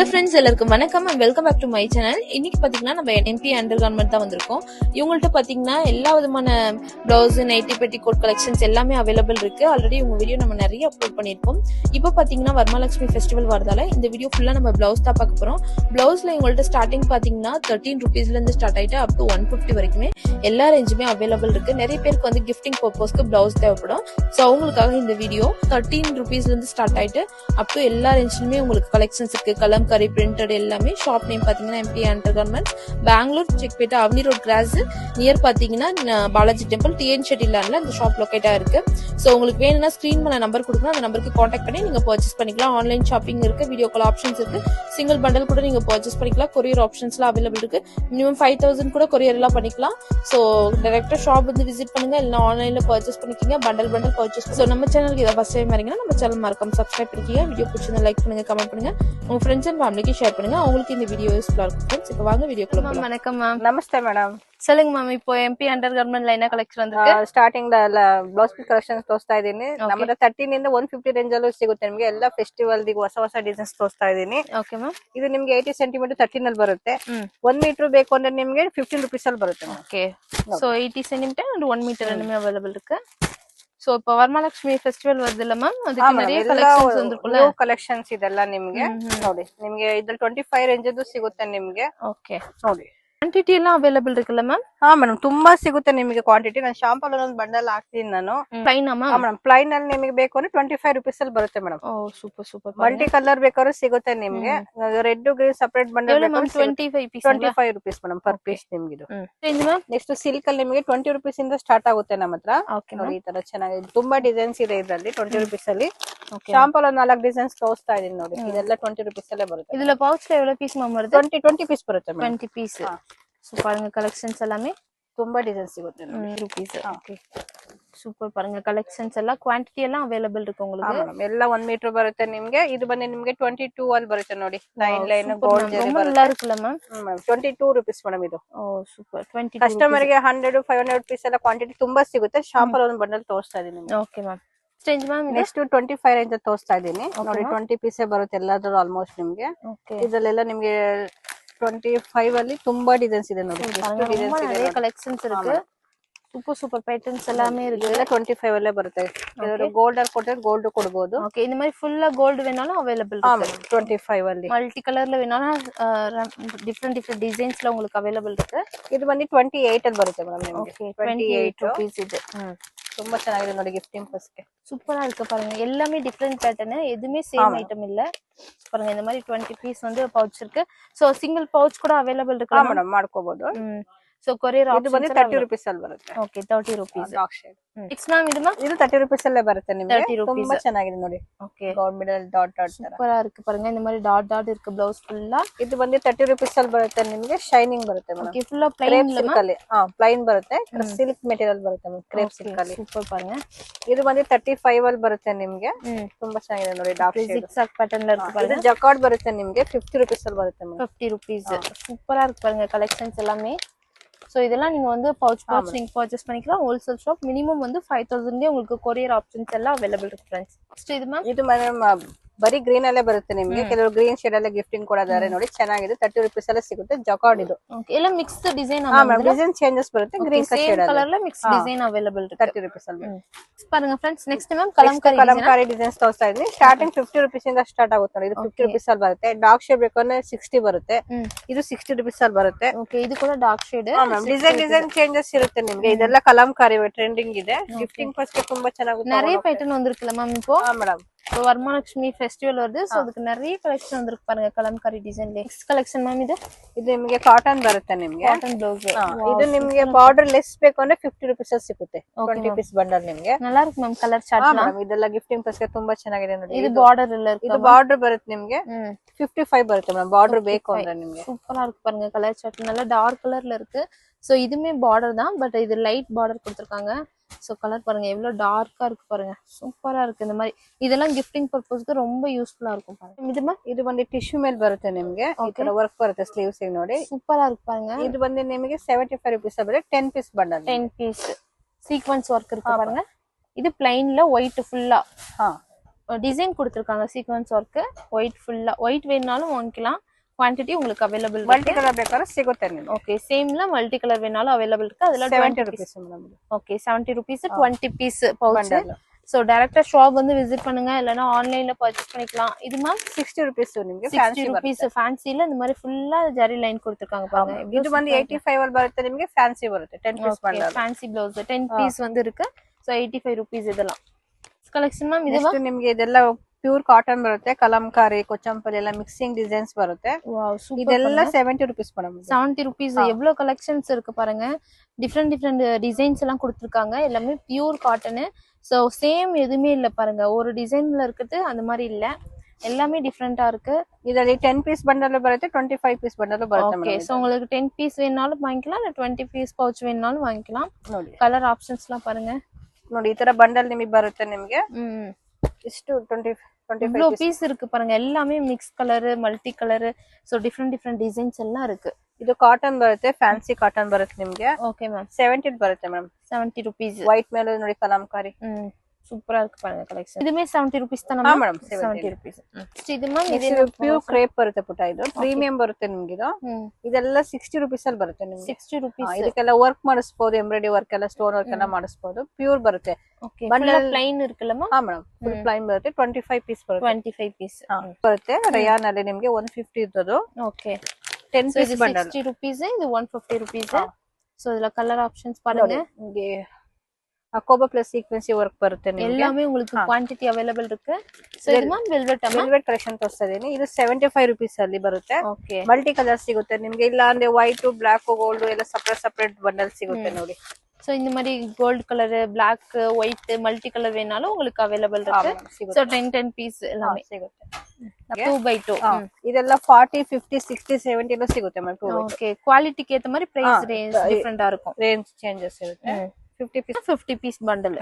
Hello friends, எல்லாருக்கும் வணக்கம் and welcome back to my channel. இன்னைக்கு பாத்தீங்கன்னா நம்ம எம்பி அண்டர் கார்மெண்ட் தான் வந்திருக்கோம். இவங்கள்ட்ட பாத்தீங்கன்னா எல்லா விதமான பிளவுஸ், நைட்டி, பெட்டி கோட் கலெக்ஷன்ஸ் எல்லாமே அவைலபிள் இருக்கு. ஆல்ரெடி உங்க வீடியோ நம்ம நிறைய அப்லோட் பண்ணிருக்கோம். இப்போ பாத்தீங்கன்னா வரமலட்சுமி ஃபெஸ்டிவல் வரதால இந்த வீடியோ ஃபுல்லா நம்ம பிளவுஸ் தான் பார்க்க போறோம். பிளவுஸ்ல இவங்கள்ட்ட ஸ்டார்டிங் பாத்தீங்கன்னா 13 rupeesல இருந்து ஸ்டார்ட் ஆயிட்டு அப் டு 150 வரைக்குமே எல்லா ரேஞ்சுமே அவைலபிள் இருக்கு. நிறைய பேருக்கு வந்து கிஃப்டிங் பர்பஸ்க்கு பிளவுஸ் தேவைப்படும். ஸோ அவங்களுக்காக இந்த வீடியோ 13 rupeesல இருந்து ஸ்டார்ட் ஆயிட்டு அப் டு எல்லா ரேஞ்சிலுமே உங்களுக்கு கலெக்ஷன்ஸ் இருக்கு. கலம்காரி பிரிண்டட் எல்லாமே. ஷாப் நேம் பாத்தீங்கன்னா எம்பி அண்டர் கார்மெண்ட்ஸ், பெங்களூர் செக்பேட்டா அவனி ரோட் கிராஸ் நியர் பாத்தீங்கன்னா பாலாஜி டெம்பிள், டிஎன் ஷெட்டி லேண்ட்ல இந்த ஷாப் லொகேட்டா இருக்கு. சோ உங்களுக்கு வேணும்னா ஸ்கிரீன் மேல நம்பர் கொடுக்கணும், அந்த நம்பருக்கு கான்டாக்ட் பண்ணி நீங்க பர்ச்சேஸ் பண்ணிக்கலாம். ஆன்லைன் ஷாப்பிங் இருக்கு, வீடியோ கால் ஆப்ஷன்ஸ் இருக்கு, சிங்கிள் பண்டல் கூட நீங்க பர்ச்சேஸ் பண்ணிக்கலாம். கொரியர் ஆப்ஷன்ஸ்லாம் அவைலபிள் இருக்கு. மினிமம் 5000 கூட கொரியர் எல்லாம் பண்ணிக்கலாம். சோ டைரக்டா ஷாப் வந்து விசிட் பண்ணுங்க, இல்ல ஆன்லைன்ல பர்ச்சேஸ் பண்ணிக்கீங்க. Bundle purchase. சோ நம்ம சேனலுக்கு இதை ஃபர்ஸ்ட் டைம் வரீங்கன்னா நம்ம சேனல் மறக்காம சப்ஸ்கிரைப் பண்ணிக்கீங்க. வீடியோ பிடிச்சிருந்தா லைக் பண்ணுங்க, கமெண்ட் பண்ணுங்க, உங்க ஃப்ரெண்ட்ஸ் அண்ட் ஃபேமிலிக்கு ஷேர் பண்ணுங்க. அவங்களுக்கு இந்த வீடியோ யூஸ்ஃபுல்லா இருக்கும். ஃப்ரெண்ட்ஸ், இப்போ வாங்க வீடியோக்குள்ள போலாம். வணக்கம் மேம். நமஸ்தே மேடம். சொல்லுங்க மேம், இப்போ எம்பி அண்டர் கார்மெண்ட்ல என்ன ಕಲೆಕ್ಷನ್ வந்திருக்கு? ಸ್ಟಾರ್ಟಿಂಗ್ ಬ್ಲೌಸ್ ಪೀಸ್ ಕಲೆಕ್ಷನ್ಸ್ ತೋರಿಸ್ತಾ ಇದ್ದೀನಿ. ನಮ್ಮತ್ರ 13 ಇಂದ 150 ರೇಂಜ್ ಅಲ್ಲೂ ಸಿಗುತ್ತೆ ನಿಮಗೆ. ಎಲ್ಲ ಫೆಸ್ಟಿವಲ್ ಹೊಸ ಡಿಸೈನ್ಸ್ ತೋರಿಸ್ತಾ ಇದ್ದೀನಿ. Okay ma'am. ಇದು ನಿಮಗೆ 80 ಸೆಂಟಿಮೀಟರ್ 13 ಅಲ್ಲಿ ಬರುತ್ತೆ. 1 ಮೀಟರ್ ಬೇಕು ಅಂದ್ರೆ ನಿಮಗೆ 15 rupees ಅಲ್ಲಿ ಬರುತ್ತೆ. Okay. So 80 centimetre and 1 metre ரெண்டுமே அவைலபிள் இருக்கு. சோ இப்போ வரமலட்சுமಿ ಫೆಸ್ಟಿವಲ್ வருதுல்ல மேம், அதுக்கு நிறைய கலெக்ஷன்ஸ் வந்திருக்குல்ல. ನ್ಯೂ ಕಲೆಕ್ಷನ್ಸ್ ಇದೆಲ್ಲ ನಿಮಗೆ ನೋಡಿ. ನಿಮಗೆ ಇದ್ರಲ್ಲಿ 25 ರೇಂಜ್ ಅದು ಸಿಗುತ್ತೆ ನಿಮಗೆ. ಓಕೆ ನೋಡಿ, ಕ್ವಾಂಟಿಟಿ ಎಲ್ಲ ಅವೈಲಬಲ್ இருக்குல்ல மேம்? ಹಾ ಮೇಡಮ್, ತುಂಬಾ ಸಿಗುತ್ತೆ ನಿಮಗೆ ಕ್ವಾಂಟಿಟಿ. ನಾನು ಶಾಂಪಲ್ ಒಂದು ಬಂಡಲ್ ಹಾಕ್ತೀನಿ ನಾನು. Plain ma'am? ಮೇಡಮ್ ಪ್ಲೈನ್ ಅಲ್ಲಿ ನಿಮಗೆ ಬೇಕು ಅಂದ್ರೆ 25 rupees ಅಲ್ಲಿ ಬರುತ್ತೆ madam. Oh super super. Multi colour ಬೇಕಾದ್ರೂ ಸಿಗುತ್ತೆ ನಿಮ್ಗೆ. Red green separate bundle 25 piece 25 rupees madam per piece ನಿಮ್ಗೆ. ಇದು ರೇಂಜ್ ಮ್ಯಾಮ್. ನೆಕ್ಸ್ಟ್ ಸಿಲ್ಕ್ ಅಲ್ಲಿ ನಿಮಗೆ 20 rupees ಇಂದ ಸ್ಟಾರ್ಟ್ ಆಗುತ್ತೆ ನಮ್ಮ ಹತ್ರ. ಓಕೆ ನೋಡಿ, ಈ ತರ ಚೆನ್ನಾಗಿದೆ. ತುಂಬಾ ಡಿಸೈನ್ಸ್ ಇದೆ ಇದರಲ್ಲಿ 20 rupees ಅಲ್ಲಿ. ಓಕೆ. ಶಾಂಪಲ್ ಒಂದು 4 ಡಿಸೈನ್ಸ್ ತೋರಿಸ್ತಾ ಇದೀನಿ ನೋಡಿ. ಇದೆಲ್ಲ 20 rupees ಅಲ್ಲೇ ಬರುತ್ತೆ. இதுல பவுச்ல எவ்வளவு பீஸ் மேம் வருது? 20 ಪೀಸ್ ಬರುತ್ತೆ ಮೇಡಮ್. 20 பீஸ். சோ பாருங்க கலெக்ஷன்ஸ் எல்லாமே ತುಂಬಾ ಡಿಸೈನ್ಸ್ ಸಿಗುತ್ತೆ ನೋಡಿ. rupees. Okay super. பாருங்க கலெக்ஷன்ஸ் ಎಲ್ಲ ಕ್ವಾಂಟಿಟಿ ಎಲ್ಲ ಅವೈಲಬಲ್ ಇருக்கு உங்களுக்கு. ಮೇಡಮ್ ಎಲ್ಲ 1 ಮೀಟರ್ ಬರುತ್ತೆ ನಿಮ್ಗೆ. ಇದು ಬಂದು ನಿಮ್ಗೆ 22 ಅಲ್ಲಿ ಬರುತ್ತೆ ನೋಡಿ. ಲೈನ್ ಗೋಲ್ಡ್ ಜರಿ ரொம்ப நல்லா இருக்குல்ல மேம்? 22 rupees ಮೇಡಮ್ ಇದು. ಓ ಸೂಪರ್. 22 ಕಸ್ಟಮರ್ ಗೆ 100 500 rupees ಎಲ್ಲ ಕ್ವಾಂಟಿಟಿ ತುಂಬಾ ಸಿಗುತ್ತೆ. ಶಾಂಪಲ್ ಒಂದು ಬಂಡಲ್ ತೋರಿಸ್ತಾ ಇದೀನಿ ನಿಮ್ಗೆ. Okay ma'am. Range ma'am next 25 range ತೋರಿಸ್ತಾ ಇದೀನಿ ನೋಡಿ. 20 ಪೀಸ್ ಬರುತ್ತೆ ಎಲ್ಲಾದ್ರೂ ಆಲ್ಮೋಸ್ಟ್ ನಿಮ್ಗೆ. ಓಕೆ. ಇದರಲ್ಲೆಲ್ಲ ನಿಮ್ಗೆ 25 ಅಲ್ಲಿ ತುಂಬಾ ಡಿಸೈನ್ಸ್ ಇದೆ ನೋಡಿ. நிறைய கலெக்ஷன்ஸ் இருக்கு. சூப்பர் சூப்பர் பேட்டர்ன்ஸ் எல்லாமே இருக்கு. ಇದೆಲ್ಲ 25 ಅಲ್ಲೇ ಬರುತ್ತೆ. ಇದರ ಗೋಲ್ಡ್ ಅಲ್ಲಿ ಕೊಟ್ಟರೆ ಗೋಲ್ಡ್ ಕೊಡಬಹುದು. ಓಕೆ. இந்த மாதிரி ஃபுல்லா கோல்ட் வேணாலும் அவைலபிள் இருக்கு. 25 ಅಲ್ಲಿ மல்டி கலர்ல வேணாலும் டிஃபரெண்ட் டிசைன்ஸ்ல உங்களுக்கு அவைலபிள் இருக்கு. ಇದು ಬಂದು 28 ಅಲ್ಲಿ ಬರುತ್ತೆ ಮೇಡಮ್ ನಿಮಗೆ. 28 rupees இது. ತುಂಬಾ ಚೆನ್ನಾಗಿದೆ ನೋಡಿ ಗಿಫ್ಟಿಂಗ್ ಪರ್ಸ್ಗೆ. சூப்பரா இருக்கு பாருங்க. எல்லாமே டிஃபரெண்ட் பேட்டர்ன், எதுமே சேம் ஐட்டம் இல்ல. பாருங்க இந்த மாதிரி 20 பீஸ் வந்து பவுச் இருக்கு. சோ சிங்கிள் பவுச் கூட அவைலபிள் இருக்கு ಮೇಡಮ್, ಮಾಡ್ಕೋಬಹುದು. சோ கொரியர் ಇದು ಬಂದು 30 rupees ಅಲ್ಲಿ ಬರುತ್ತೆ. Okay 30 rupees. Dark shade. Next ma'am ಇದು 30 rupees ಅಲ್ಲೇ ಬರುತ್ತೆ ನಿಮಗೆ. 30 rupees. ತುಂಬಾ ಚೆನ್ನಾಗಿದೆ ನೋಡಿ. ಓಕೆ. ಗೋಲ್ಡ್ ಮಿಡಲ್ ಡಾಟ್ ತರ ಸೂಪರ್ இருக்கு பாருங்க. இந்த மாதிரி டாட் இருக்கு ಬ್ಲೌಸ್ ಫುಲ್ಲಾ. ಇದು ಬಂದು 30 rupees ಅಲ್ಲಿ ಬರುತ್ತೆ ನಿಮಗೆ. ಶೈನಿಂಗ್ ಬರುತ್ತೆ ಮೇಡಮ್. ಓಕೆ. ಫುಲ್ಲಾ ಪ್ಲೈನ್ ಸಿಲ್ಕ್ ಅಲ್ಲಿ. ಪ್ಲೈನ್ ಬರುತ್ತೆ. ಸಿಲ್ಕ್ ಮೆಟೀರಿಯಲ್ ಬರುತ್ತೆ ಮೇಡಮ್. ಕ್ರೇಪ್ ಸಿಲ್ಕ್ ಅಲ್ಲಿ. ಸೂಪರ್ பாருங்க. ಇದು ಬಂದು 35 ಅಲ್ಲಿ ಬರುತ್ತೆ ನಿಮಗೆ. ತುಂಬಾ ಚೆನ್ನಾಗಿದೆ ನೋಡಿ. ಡಾರ್ಕ್ ಶೇಡ್ zigzag ಪ್ಯಾಟರ್ನ್ ಇருக்கு பாருங்க. ಇದು ಜಕಾರ್ಡ್ ಬರುತ್ತೆ ನಿಮಗೆ. 50 rupees ಅಲ್ಲಿ ಬರುತ್ತೆ ಮೇಡಮ್. 50 rupees. சூப்பரா இருக்கு பாருங்க கலெக்ஷன்ஸ் எல்லாமே. சோ இதெல்லாம் நீங்க வந்து பவுச் நீங்க பர்ச்சேஸ் பண்ணிக்கலாம். Wholesale shop. மினிமம் வந்து 5000 உங்களுக்கு கொரியர் ஆப்ஷன்ஸ் எல்லாம் அவைலபிள் இருக்கு फ्रेंड्स. ನೆಕ್ಸ್ಟ್ ಇದು ಮ್ಯಾಮ್. ಇದು ಮೇಡಮ್ ಬರೀ ಗ್ರೀನ್ ಅಲ್ಲೇ ಬರುತ್ತೆ ನಿಮಗೆ. ಕೆಲವರು ಗ್ರೀನ್ ಶೇಡ್ ಅಲ್ಲೇ ಗಿಫ್ಟಿಂಗ್ ಕೊಡೋದಾರೆ ನೋಡಿ. ಚೆನ್ನಾಗಿದೆ. 30 rupees ಅಲ್ಲೇ ಸಿಗುತ್ತೆ. ಜಕಾರ್ಡ್ ಇದು. ಓಕೆ. ಎಲ್ಲ ಮಿಕ್ಸ್ಡ್ ಡಿಸೈನ್ ಡಿಸೈನ್ ಚೇಂಜಸ್ ಬರುತ್ತೆ. Green shade colour mix design available ಇருக்கு. 30 rupees ಅಲ್ಲಿ. பாருங்க friends. Next ma'am kalamkari designs ತೋರಿಸ್ತಾ ಇದೀನಿ. ಸ್ಟಾರ್ಟಿಂಗ್ 50 rupees ಇಂದ ಸ್ಟಾರ್ಟ್ ಆಗುತ್ತೆ ನೋಡಿ. ಇದು 50 rupees ಅಲ್ಲಿ ಬರುತ್ತೆ. ಡಾರ್ಕ್ ಶೇಡ್ ಬೇಕಂದ್ರೆ 60 ಬರುತ್ತೆ. ಇದು 60 rupees ಅಲ್ಲಿ ಬರುತ್ತೆ. ಓಕೆ. ಇದು ಕೂಡ ಡಾರ್ಕ್ ಶೇಡ್. ಡಿಸೈನ್ ಚೇಂಜಸ್ ಇರುತ್ತೆ ನಿಮಗೆ. ಇದೆಲ್ಲ ಕಲಂಕಾರಿ ಟ್ರೆಂಡಿಂಗ್ ಇದೆ. ಗಿಫ್ಟಿಂಗ್ ಪರ್ಸ್ಗೆ ತುಂಬಾ ಚೆನ್ನಾಗುತ್ತೆ. நிறைய பேட்டர்ன் வந்திருக்குல மேம் இப்போ? ಮೇಡಮ್ வரமலட்சுமி ஃபெஸ்டிவல் வருது. சோ அதுக்கு நிறைய கலெக்ஷன் வந்திருக்கு பாருங்க. Kalamkari design. Next collection ma'am இது ನಿಮಗೆ ಕಾಟನ್ ಬರುತ್ತೆ ನಿಮಗೆ. Cotton blouse. ಇದು ನಿಮಗೆ ಬಾರ್ಡರ್ ಲೆಸ್ ಬೇಕು ಅಂದ್ರೆ 50 rupees ಅಲ್ಲಿ ಸಿಗುತ್ತೆ. 20 ಪೀಸ್ ಬಂಡಲ್ ನಿಮಗೆ. நல்லா இருக்கு மேம் ಕಲರ್ ಚಾರ್ಟ್. ಇದೆಲ್ಲ ಗಿಫ್ಟಿಂಗ್ ಪರ್ಸ್ಗೆ ತುಂಬಾ ಚೆನ್ನಾಗಿದೆ ನೋಡಿ. ಇದು ಬಾರ್ಡರ್ ಎಲ್ಲ ಇருக்கு. ಇದು ಬಾರ್ಡರ್ ಬರುತ್ತೆ ನಿಮಗೆ. 55 ಬರುತ್ತೆ ಮೇಡಮ್. ಬಾರ್ಡರ್ ಬೇಕು ಅಂದ್ರೆ ನಿಮಗೆ. சூப்பரா இருக்கு பாருங்க. கலர் சார்ட் நல்லா டார்க் கலர்ல இருக்கு. சோ இதுமே பார்டர் தான், பட் இது லைட் பார்டர் கொடுத்திருக்காங்க. சோ கலர் பாருங்க எவ்வளவு டார்க்கா இருக்கு பாருங்க. சூப்பரா இருக்கு. இந்த மாதிரி இதெல்லாம் கிஃப்டிங் பர்பஸ்க்கு ரொம்ப யூஸ்ஃபுல்லா இருக்கும் பாருங்க. ಇದು ಬಂದು ಟಿಶ್ಯೂ ಮೇಲೆ ಬರುತ್ತೆ ನಿಮಗೆ. ಈ ತರ ವರ್ಕ್ ಬರುತ್ತೆ ಸ್ಲೀವ್ಸ್ ಗೆ ನೋಡಿ. ಸೂಪರಾ இருக்கு பாருங்க. ಇದು ಬಂದು ನಿಮಗೆ 75 rupees ಬರುತ್ತೆ. 10 piece bundle. 10 piece sequence work இருக்கு பாருங்க. ಇದು ಪ್ಲೈನ್ ல ವೈಟ್ ಫುಲ್ಲಾ. டிசைன் கொடுத்துருக்காங்க சீக்வன்ஸ் ஒர்க் ஒயிட் ஃபுல்லா ஒயிட் வேணுனாலும் வாங்கிக்கலாம் குவான்டிட்டி உங்களுக்கு அவைலபிள் ಮಲ್ಟಿ ಕಲರ್ ಬೇಕಾದ್ರೆ ಸಿಗುತ್ತೆ ನಿಮಗೆ ஓகே சேம்ல மல்டி கலர் வேணாலும் அவைலபிள் இருக்கு அதுல 70 rupees madam okay 70 rupees 20 piece pouch so டைரக்டா ஷாப் வந்து விசிட் பண்ணுங்க இல்லனா ஆன்லைன்ல பர்ச்சேஸ் பண்ணிக்கலாம் இது மேம் 60 rupees ನಿಮಗೆ 60 rupees ಫ್ಯಾನ್ಸಿல இந்த மாதிரி ஃபுல்லா ஜரி லைன் கொடுத்திருக்காங்க பாருங்க ಇದು ಬಂದು 85 ಅಲ್ಲಿ ಬರುತ್ತೆ ನಿಮಗೆ ಫ್ಯಾನ್ಸಿ ಬರುತ್ತೆ 10 piece bundle fancy blouse 10 piece வந்து இருக்கு சோ 85 rupees இதெல்லாம் ಕಲೆಕ್ಷನ್ ಮ್ಯಾಮ್ ಇದು ನಿಮಗೆ ಇದೆಲ್ಲ ಪ್ಯೂರ್ ಕಾಟನ್ ಬರುತ್ತೆ ಕಲಂಕಾರಿ ಕೊಚ್ಚಂಪಲ್ಲಿ ಎಲ್ಲ ಮಿಕ್ಸಿಂಗ್ ಡಿಸೈನ್ಸ್ ಬರುತ್ತೆ ವಾವ್ ಸೂಪರ್ ಇದೆಲ್ಲ 70 rupees ಮೇಡಮ್ 70 rupees எவ்வளவு கலெக்ஷன்ஸ் இருக்கு பாருங்க டிஃபரெண்ட் டிசைன்ஸ் எல்லாம் கொடுத்திருக்காங்க எல்லாமே பியூர் காட்டன் சோ சேம் எதுவுமே இல்ல பாருங்க ஒரு டிசைன்ல இருக்குது அந்த மாதிரி இல்ல எல்லாமே டிஃபரெண்டா இருக்கு ಇದರಲ್ಲಿ 10 ಪೀಸ್ ಬಂಡಲ್ ಬರುತ್ತೆ 25 ಪೀಸ್ ಬಂಡಲ್ ಬರುತ್ತೆ ஓகே சோ உங்களுக்கு 10 பீஸ் வேணாலும் வாங்கிக்கலாம் இல்ல 20 பீஸ் பவுச் வேணாலும் வாங்கிக்கலாம் ನೋಡಿ கலர் ஆப்ஷன்ஸ்லாம் பாருங்க ನೋಡಿ ಈ ತರ ಬಂಡಲ್ ನಿಮಗೆ ಬರುತ್ತೆ ನಿಮಗೆ ಇಷ್ಟು 25 பீஸ் இருக்கு பாருங்க எல்லாமே mix colour multi colour so different designs எல்லாம் இருக்கு ಇದು ಕಾಟನ್ ಬರುತ್ತೆ ಫ್ಯಾನ್ಸಿ ಕಾಟನ್ ಬರುತ್ತೆ ನಿಮಗೆ ஓகே மேம் 70 ಬರುತ್ತೆ ಮೇಡಮ್ 70 rupees ವೈಟ್ ಮೇಲೆ ನೋಡಿ ಕಲಂಕಾರಿ சூப்பரா இருக்கு பாருங்க கலெக்ஷன் இதுமே 70 rupees தான ಹಾ ಮೇಡಮ್ 70 rupees ಇದು மேம் ಇದು ಪ್ಯೂರ್ ಕ್ರೇಪ್ ಬರುತ್ತೆ ಪುಟ ಇದು ಪ್ರೀಮಿಯಂ ಬರುತ್ತೆ ನಿಮಗೆ ಇದು ಇದೆಲ್ಲ 60 rupees ಅಲ್ಲಿ ಬರುತ್ತೆ ನಿಮಗೆ 60 rupees ಇದಕ್ಕೆಲ್ಲ ವರ್ಕ್ ಮಾಡಿಸಬಹುದು ಎಂಬ್ರಾಯ್ಡರಿ ವರ್ಕ್ ಎಲ್ಲ ಸ್ಟೋನ್ ವರ್ಕ್ ಎಲ್ಲ ಮಾಡಿಸಬಹುದು ಪ್ಯೂರ್ ಬರುತ್ತೆ ಓಕೆ ಬಂಡಲ್ ಪ್ಲೈನ್ ಇರುತ್ತಲ್ಲಮ್ಮ ಹಾ ಮೇಡಮ್ ಫುಲ್ ಪ್ಲೈನ್ ಬರುತ್ತೆ 25 ಪೀಸ್ ಬರುತ್ತೆ 25 ಪೀಸ್ ಬರುತ್ತೆ ರಯಾನ್ ಅಲ್ಲಿ ನಿಮಗೆ 150 ಇದ್ದದು ಓಕೆ 10 ಪೀಸ್ ಬಂಡಲ್ 60 rupees ಇದು 150 rupees சோ இதுல கலர் ஆப்ஷன்ஸ் பாருங்க ನಿಮಗೆ ಅಕೋಬಾ ಪ್ಲಸ್ ಸೀಕ್ವೆನ್ಸಿ ವರ್ಕ್ ಬರುತ್ತೆ ನಿಮಗೆ எல்லாமே உங்களுக்கு குவாண்டிட்டி அவைலபிள் இருக்கு சோ இது மேம் ವೆಲ್ವೆಟ್ ಕಲೆಕ್ಷನ್ ತೋರಿಸ್ತಾ ಇದೀನಿ ಇದು 75 rupees ಅಲ್ಲಿ ಬರುತ್ತೆ ಓಕೆ ಮಲ್ಟಿ ಕಲರ್ ಸಿಗುತ್ತೆ ನಿಮಗೆ ಇಲ್ಲ ಅಂದ್ರೆ ವೈಟ್ ಬ್ಲಾಕ್ ಗೋಲ್ಡ್ ಎಲ್ಲ ಸಪರೇಟ್ ಬಂಡಲ್ ಸಿಗುತ್ತೆ ನೋಡಿ சோ இந்த மாதிரி gold colour Black white multi colour வேணாலும் உங்களுக்கு அவைலபிள் இருக்கு சோ 10 பீஸ் எல்லாமே ಸಿಗುತ್ತೆ 2x2 ಇದೆಲ್ಲ 40 50 60 70 ಎಲ್ಲ ಸಿಗುತ್ತೆ ಮ್ಯಾಮ್ 2x2 ஓகே குவாலிட்டிக்கு ஏத்த மாதிரி பிரைஸ் ரேஞ்ச் டிஃபரெண்டா இருக்கும் ರೇಂಜ್ ಚೇಂಜಸ್ ಇರುತ್ತೆ 50 ಪೀಸ್ 50 பீஸ் பண்டல்